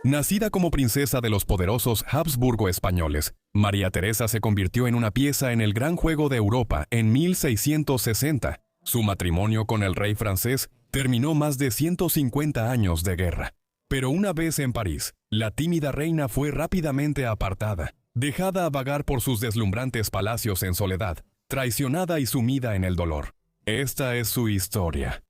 Nacida como princesa de los poderosos Habsburgo españoles, María Teresa se convirtió en una pieza en el gran juego de Europa en 1660. Su matrimonio con el rey francés terminó más de 150 años de guerra. Pero una vez en París, la tímida reina fue rápidamente apartada, dejada a vagar por sus deslumbrantes palacios en soledad, traicionada y sumida en el dolor. Esta es su historia.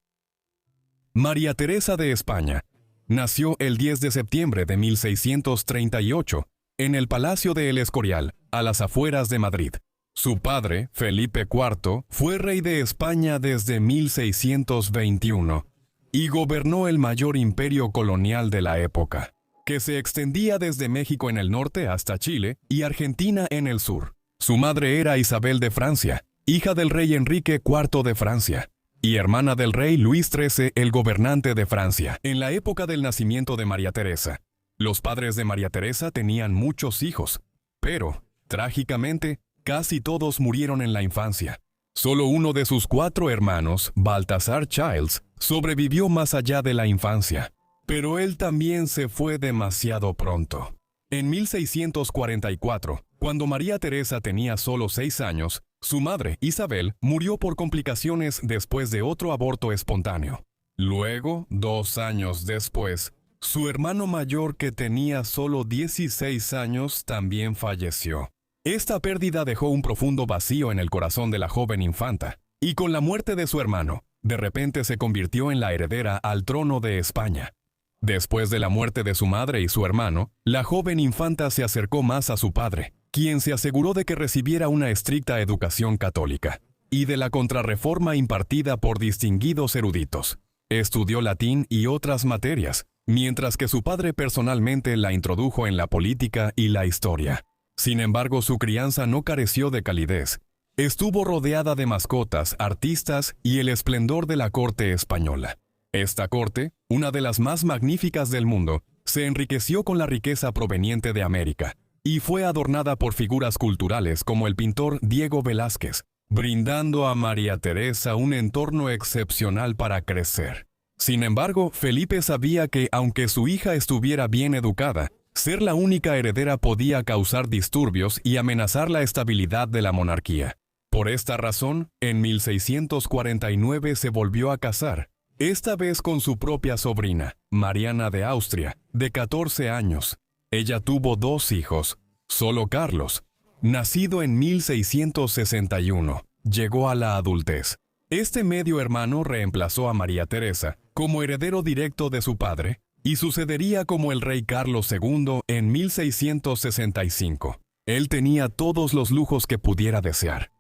María Teresa de España nació el 10 de septiembre de 1638 en el Palacio de El Escorial, a las afueras de Madrid. Su padre, Felipe IV, fue rey de España desde 1621 y gobernó el mayor imperio colonial de la época, que se extendía desde México en el norte hasta Chile y Argentina en el sur. Su madre era Isabel de Francia, hija del rey Enrique IV de Francia, y hermana del rey Luis XIII, el gobernante de Francia. En la época del nacimiento de María Teresa, los padres de María Teresa tenían muchos hijos, pero, trágicamente, casi todos murieron en la infancia. Solo uno de sus 4 hermanos, Baltasar Childs, sobrevivió más allá de la infancia, pero él también se fue demasiado pronto. En 1644, cuando María Teresa tenía solo 6 años, su madre, Isabel, murió por complicaciones después de otro aborto espontáneo. Luego, 2 años después, su hermano mayor, que tenía solo 16 años, también falleció. Esta pérdida dejó un profundo vacío en el corazón de la joven infanta, y con la muerte de su hermano, de repente se convirtió en la heredera al trono de España. Después de la muerte de su madre y su hermano, la joven infanta se acercó más a su padre, quien se aseguró de que recibiera una estricta educación católica, y de la contrarreforma impartida por distinguidos eruditos. Estudió latín y otras materias, mientras que su padre personalmente la introdujo en la política y la historia. Sin embargo, su crianza no careció de calidez. Estuvo rodeada de mascotas, artistas y el esplendor de la corte española. Esta corte, una de las más magníficas del mundo, se enriqueció con la riqueza proveniente de América y fue adornada por figuras culturales como el pintor Diego Velázquez, brindando a María Teresa un entorno excepcional para crecer. Sin embargo, Felipe sabía que, aunque su hija estuviera bien educada, ser la única heredera podía causar disturbios y amenazar la estabilidad de la monarquía. Por esta razón, en 1649 se volvió a casar, esta vez con su propia sobrina, Mariana de Austria, de 14 años. Ella tuvo 2 hijos. Solo Carlos, nacido en 1661, llegó a la adultez. Este medio hermano reemplazó a María Teresa como heredero directo de su padre, y sucedería como el rey Carlos II en 1665. Él tenía todos los lujos que pudiera desear.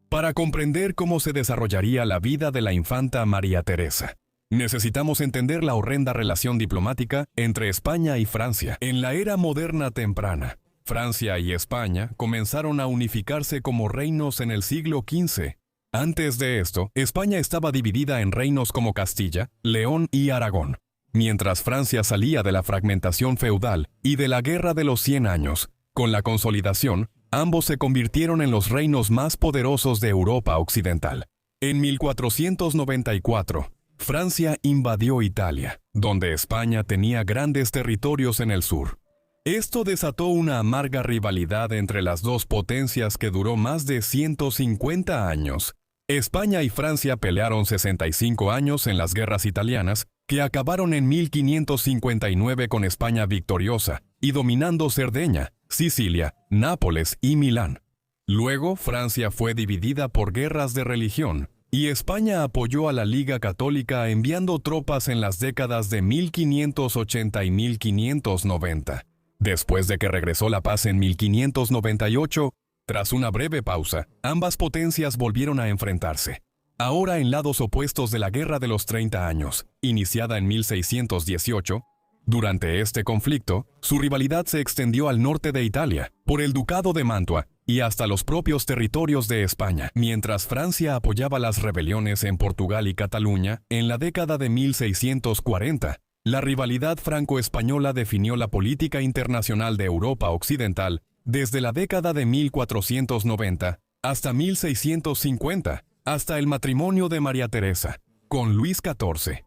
Para comprender cómo se desarrollaría la vida de la infanta María Teresa, necesitamos entender la horrenda relación diplomática entre España y Francia. En la era moderna temprana, Francia y España comenzaron a unificarse como reinos en el siglo XV. Antes de esto, España estaba dividida en reinos como Castilla, León y Aragón. Mientras Francia salía de la fragmentación feudal y de la Guerra de los 100 años, con la consolidación, ambos se convirtieron en los reinos más poderosos de Europa occidental. En 1494, Francia invadió Italia, donde España tenía grandes territorios en el sur. Esto desató una amarga rivalidad entre las dos potencias que duró más de 150 años. España y Francia pelearon 65 años en las guerras italianas, que acabaron en 1559 con España victoriosa y dominando Cerdeña, Sicilia, Nápoles y Milán. Luego, Francia fue dividida por guerras de religión, y España apoyó a la Liga Católica enviando tropas en las décadas de 1580 y 1590. Después de que regresó la paz en 1598, tras una breve pausa, ambas potencias volvieron a enfrentarse. Ahora en lados opuestos de la Guerra de los 30 años, iniciada en 1618, durante este conflicto, su rivalidad se extendió al norte de Italia, por el Ducado de Mantua, y hasta los propios territorios de España, mientras Francia apoyaba las rebeliones en Portugal y Cataluña en la década de 1640. La rivalidad franco-española definió la política internacional de Europa Occidental desde la década de 1490 hasta 1650, hasta el matrimonio de María Teresa con Luis XIV.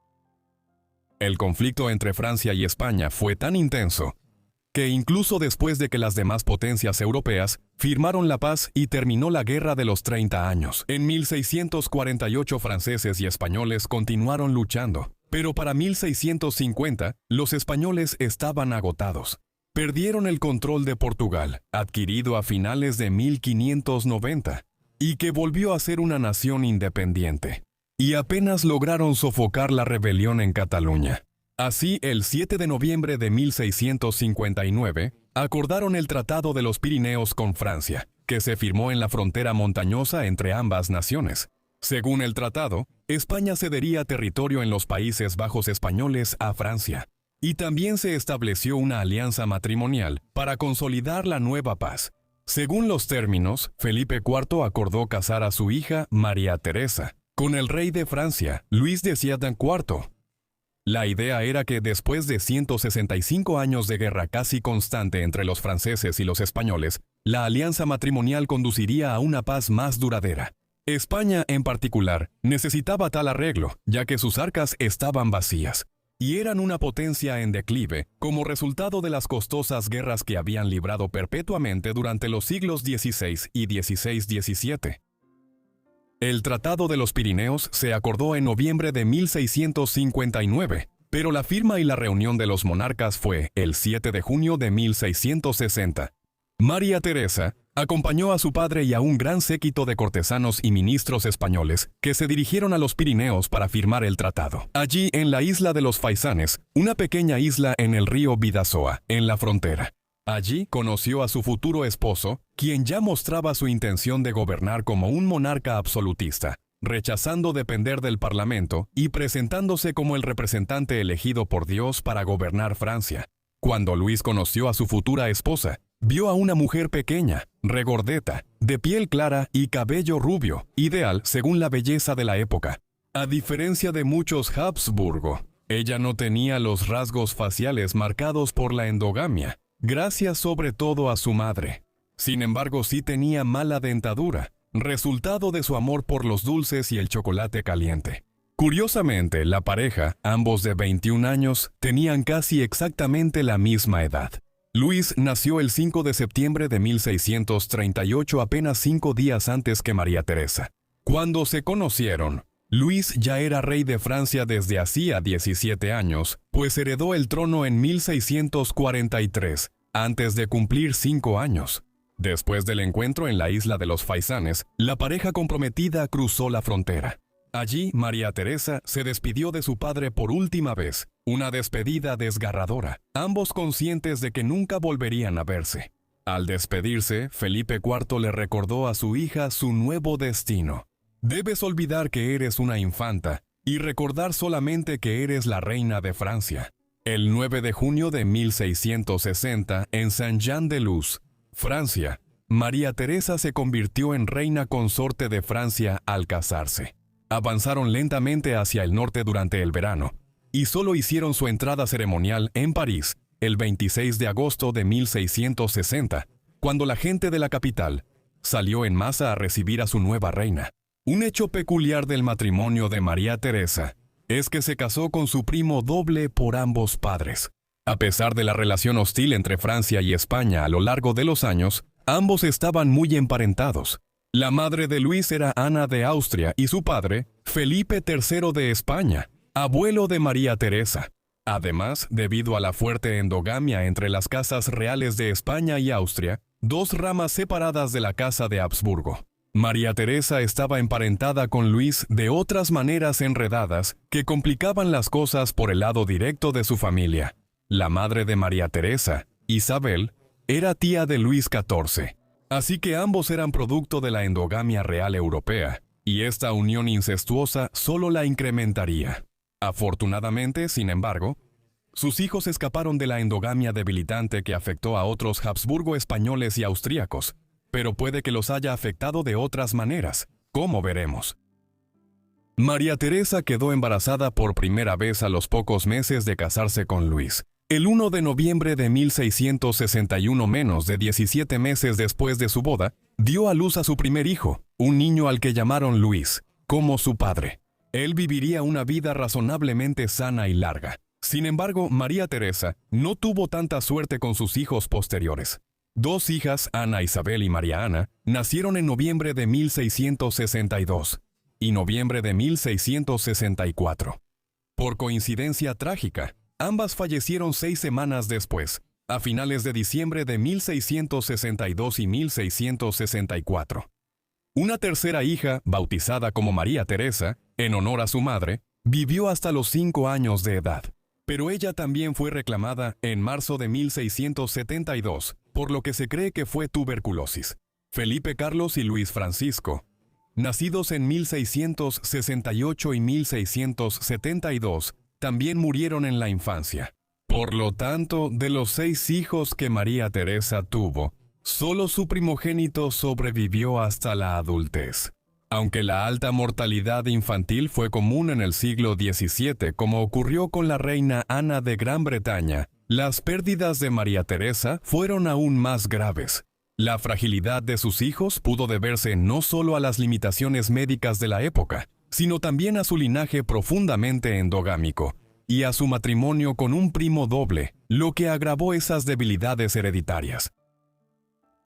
El conflicto entre Francia y España fue tan intenso que incluso después de que las demás potencias europeas firmaron la paz y terminó la Guerra de los 30 años, en 1648 franceses y españoles continuaron luchando, pero para 1650 los españoles estaban agotados. Perdieron el control de Portugal, adquirido a finales de 1590, y que volvió a ser una nación independiente. Y apenas lograron sofocar la rebelión en Cataluña. Así, el 7 de noviembre de 1659, acordaron el Tratado de los Pirineos con Francia, que se firmó en la frontera montañosa entre ambas naciones. Según el tratado, España cedería territorio en los Países Bajos españoles a Francia. Y también se estableció una alianza matrimonial para consolidar la nueva paz. Según los términos, Felipe IV acordó casar a su hija, María Teresa, con el rey de Francia, Luis XVI. La idea era que después de 165 años de guerra casi constante entre los franceses y los españoles, la alianza matrimonial conduciría a una paz más duradera. España, en particular, necesitaba tal arreglo, ya que sus arcas estaban vacías, y eran una potencia en declive como resultado de las costosas guerras que habían librado perpetuamente durante los siglos XVI y XVI-XVII. El Tratado de los Pirineos se acordó en noviembre de 1659, pero la firma y la reunión de los monarcas fue el 7 de junio de 1660. María Teresa acompañó a su padre y a un gran séquito de cortesanos y ministros españoles que se dirigieron a los Pirineos para firmar el tratado. Allí, en la isla de los Faisanes, una pequeña isla en el río Bidasoa, en la frontera. Allí conoció a su futuro esposo, quien ya mostraba su intención de gobernar como un monarca absolutista, rechazando depender del Parlamento y presentándose como el representante elegido por Dios para gobernar Francia. Cuando Luis conoció a su futura esposa, vio a una mujer pequeña, regordeta, de piel clara y cabello rubio, ideal según la belleza de la época. A diferencia de muchos Habsburgo, ella no tenía los rasgos faciales marcados por la endogamia, gracias sobre todo a su madre. Sin embargo, sí tenía mala dentadura, resultado de su amor por los dulces y el chocolate caliente. Curiosamente, la pareja, ambos de 21 años, tenían casi exactamente la misma edad. Luis nació el 5 de septiembre de 1638, apenas 5 días antes que María Teresa. Cuando se conocieron, Luis ya era rey de Francia desde hacía 17 años, pues heredó el trono en 1643, antes de cumplir 5 años. Después del encuentro en la isla de los Faisanes, la pareja comprometida cruzó la frontera. Allí, María Teresa se despidió de su padre por última vez, una despedida desgarradora, ambos conscientes de que nunca volverían a verse. Al despedirse, Felipe IV le recordó a su hija su nuevo destino. Debes olvidar que eres una infanta y recordar solamente que eres la reina de Francia. El 9 de junio de 1660, en Saint-Jean-de-Luz, Francia, María Teresa se convirtió en reina consorte de Francia al casarse. Avanzaron lentamente hacia el norte durante el verano, y solo hicieron su entrada ceremonial en París el 26 de agosto de 1660, cuando la gente de la capital salió en masa a recibir a su nueva reina. Un hecho peculiar del matrimonio de María Teresa es que se casó con su primo doble por ambos padres. A pesar de la relación hostil entre Francia y España a lo largo de los años, ambos estaban muy emparentados. La madre de Luis era Ana de Austria y su padre, Felipe III de España, abuelo de María Teresa. Además, debido a la fuerte endogamia entre las casas reales de España y Austria, dos ramas separadas de la casa de Habsburgo, María Teresa estaba emparentada con Luis de otras maneras enredadas que complicaban las cosas por el lado directo de su familia. La madre de María Teresa, Isabel, era tía de Luis XIV. Así que ambos eran producto de la endogamia real europea, y esta unión incestuosa solo la incrementaría. Afortunadamente, sin embargo, sus hijos escaparon de la endogamia debilitante que afectó a otros Habsburgo españoles y austríacos, pero puede que los haya afectado de otras maneras, como veremos. María Teresa quedó embarazada por primera vez a los pocos meses de casarse con Luis. El 1 de noviembre de 1661, menos de 17 meses después de su boda, dio a luz a su primer hijo, un niño al que llamaron Luis, como su padre. Él viviría una vida razonablemente sana y larga. Sin embargo, María Teresa no tuvo tanta suerte con sus hijos posteriores. 2 hijas, Ana Isabel y María Ana, nacieron en noviembre de 1662 y noviembre de 1664. Por coincidencia trágica, ambas fallecieron 6 semanas después, a finales de diciembre de 1662 y 1664. Una tercera hija, bautizada como María Teresa, en honor a su madre, vivió hasta los 5 años de edad, pero ella también fue reclamada en marzo de 1672, por lo que se cree que fue tuberculosis. Felipe Carlos y Luis Francisco, nacidos en 1668 y 1672, también murieron en la infancia. Por lo tanto, de los 6 hijos que María Teresa tuvo, solo su primogénito sobrevivió hasta la adultez. Aunque la alta mortalidad infantil fue común en el siglo XVII, como ocurrió con la reina Ana de Gran Bretaña, las pérdidas de María Teresa fueron aún más graves. La fragilidad de sus hijos pudo deberse no solo a las limitaciones médicas de la época, sino también a su linaje profundamente endogámico y a su matrimonio con un primo doble, lo que agravó esas debilidades hereditarias.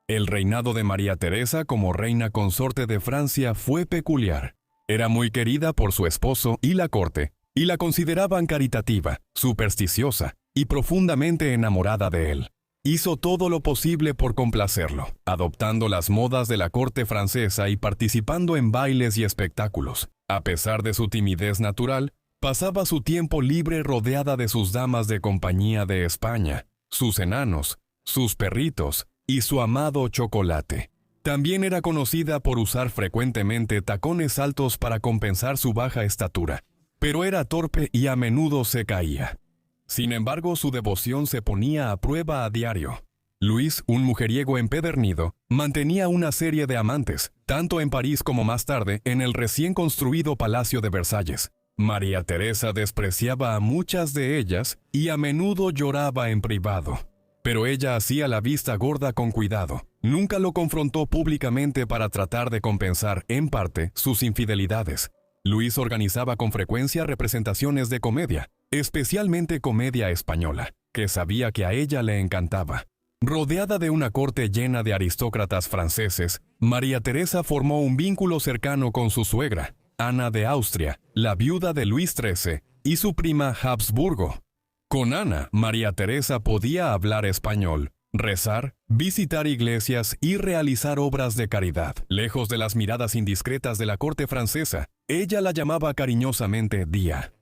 El reinado de María Teresa como reina consorte de Francia fue peculiar. Era muy querida por su esposo y la corte, y la consideraban caritativa, supersticiosa y profundamente enamorada de él. Hizo todo lo posible por complacerlo, adoptando las modas de la corte francesa y participando en bailes y espectáculos. A pesar de su timidez natural, pasaba su tiempo libre rodeada de sus damas de compañía de España, sus enanos, sus perritos y su amado chocolate. También era conocida por usar frecuentemente tacones altos para compensar su baja estatura, pero era torpe y a menudo se caía. Sin embargo, su devoción se ponía a prueba a diario. Luis, un mujeriego empedernido, mantenía una serie de amantes, tanto en París como más tarde en el recién construido Palacio de Versalles. María Teresa despreciaba a muchas de ellas y a menudo lloraba en privado. Pero ella hacía la vista gorda con cuidado. Nunca lo confrontó públicamente para tratar de compensar, en parte, sus infidelidades. Luis organizaba con frecuencia representaciones de comedia, especialmente comedia española, que sabía que a ella le encantaba. Rodeada de una corte llena de aristócratas franceses, María Teresa formó un vínculo cercano con su suegra, Ana de Austria, la viuda de Luis XIII, y su prima Habsburgo. Con Ana, María Teresa podía hablar español, rezar, visitar iglesias y realizar obras de caridad. Lejos de las miradas indiscretas de la corte francesa, ella la llamaba cariñosamente Día.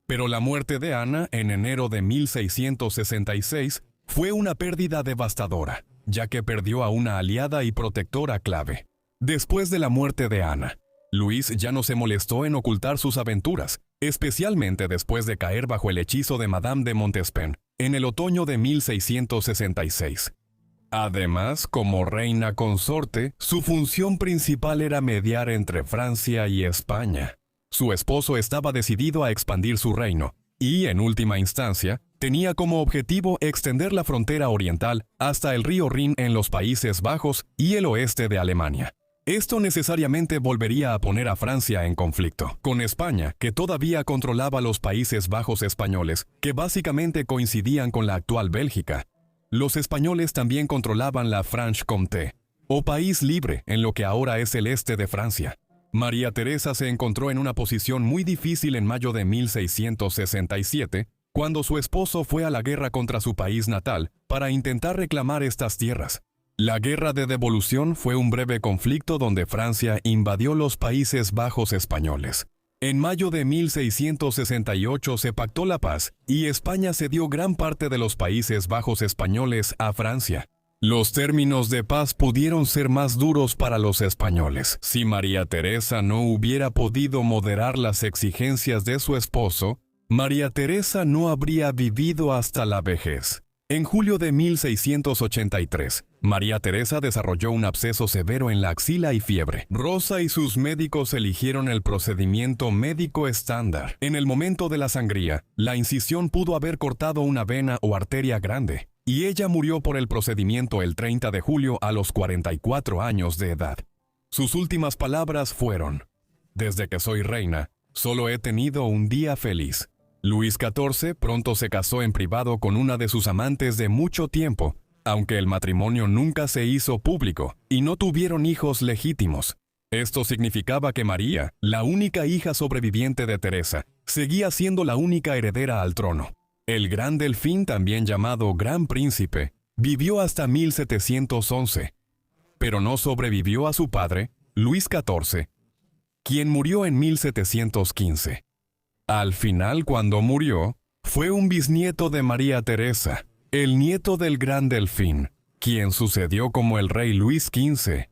Pero la muerte de Ana en enero de 1666 fue una pérdida devastadora, ya que perdió a una aliada y protectora clave. Después de la muerte de Ana, Luis ya no se molestó en ocultar sus aventuras, especialmente después de caer bajo el hechizo de Madame de Montespan en el otoño de 1666. Además, como reina consorte, su función principal era mediar entre Francia y España. Su esposo estaba decidido a expandir su reino, y, en última instancia, tenía como objetivo extender la frontera oriental hasta el río Rin en los Países Bajos y el oeste de Alemania. Esto necesariamente volvería a poner a Francia en conflicto con España, que todavía controlaba los Países Bajos españoles, que básicamente coincidían con la actual Bélgica. Los españoles también controlaban la Franche-Comté, o País Libre, en lo que ahora es el este de Francia. María Teresa se encontró en una posición muy difícil en mayo de 1667, cuando su esposo fue a la guerra contra su país natal para intentar reclamar estas tierras. La Guerra de Devolución fue un breve conflicto donde Francia invadió los Países Bajos españoles. En mayo de 1668 se pactó la paz y España cedió gran parte de los Países Bajos españoles a Francia. Los términos de paz pudieron ser más duros para los españoles. Si María Teresa no hubiera podido moderar las exigencias de su esposo, María Teresa no habría vivido hasta la vejez. En julio de 1683, María Teresa desarrolló un absceso severo en la axila y fiebre. Rosa y sus médicos eligieron el procedimiento médico estándar. En el momento de la sangría, la incisión pudo haber cortado una vena o arteria grande, y ella murió por el procedimiento el 30 de julio a los 44 años de edad. Sus últimas palabras fueron: «Desde que soy reina, solo he tenido un día feliz. Luis XIV pronto se casó en privado con una de sus amantes de mucho tiempo, aunque el matrimonio nunca se hizo público y no tuvieron hijos legítimos. Esto significaba que María, la única hija sobreviviente de Teresa, seguía siendo la única heredera al trono. El Gran Delfín, también llamado Gran Príncipe, vivió hasta 1711, pero no sobrevivió a su padre, Luis XIV, quien murió en 1715. Al final, cuando murió, fue un bisnieto de María Teresa, el nieto del Gran Delfín, quien sucedió como el rey Luis XV.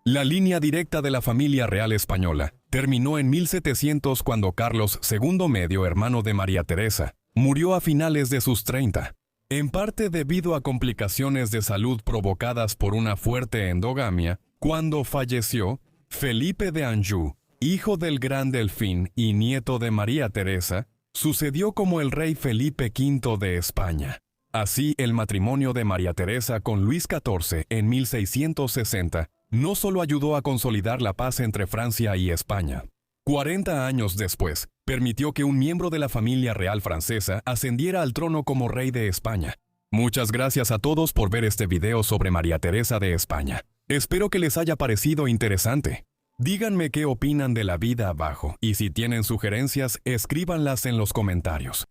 La línea directa de la familia real española terminó en 1700 cuando Carlos II, medio hermano de María Teresa, murió a finales de sus 30, en parte debido a complicaciones de salud provocadas por una fuerte endogamia. Cuando falleció, Felipe de Anjou, hijo del Gran Delfín y nieto de María Teresa, sucedió como el rey Felipe V de España. Así, el matrimonio de María Teresa con Luis XIV en 1660 no solo ayudó a consolidar la paz entre Francia y España. 40 años después, permitió que un miembro de la familia real francesa ascendiera al trono como rey de España. Muchas gracias a todos por ver este video sobre María Teresa de España. Espero que les haya parecido interesante. Díganme qué opinan de la vida abajo y si tienen sugerencias, escríbanlas en los comentarios.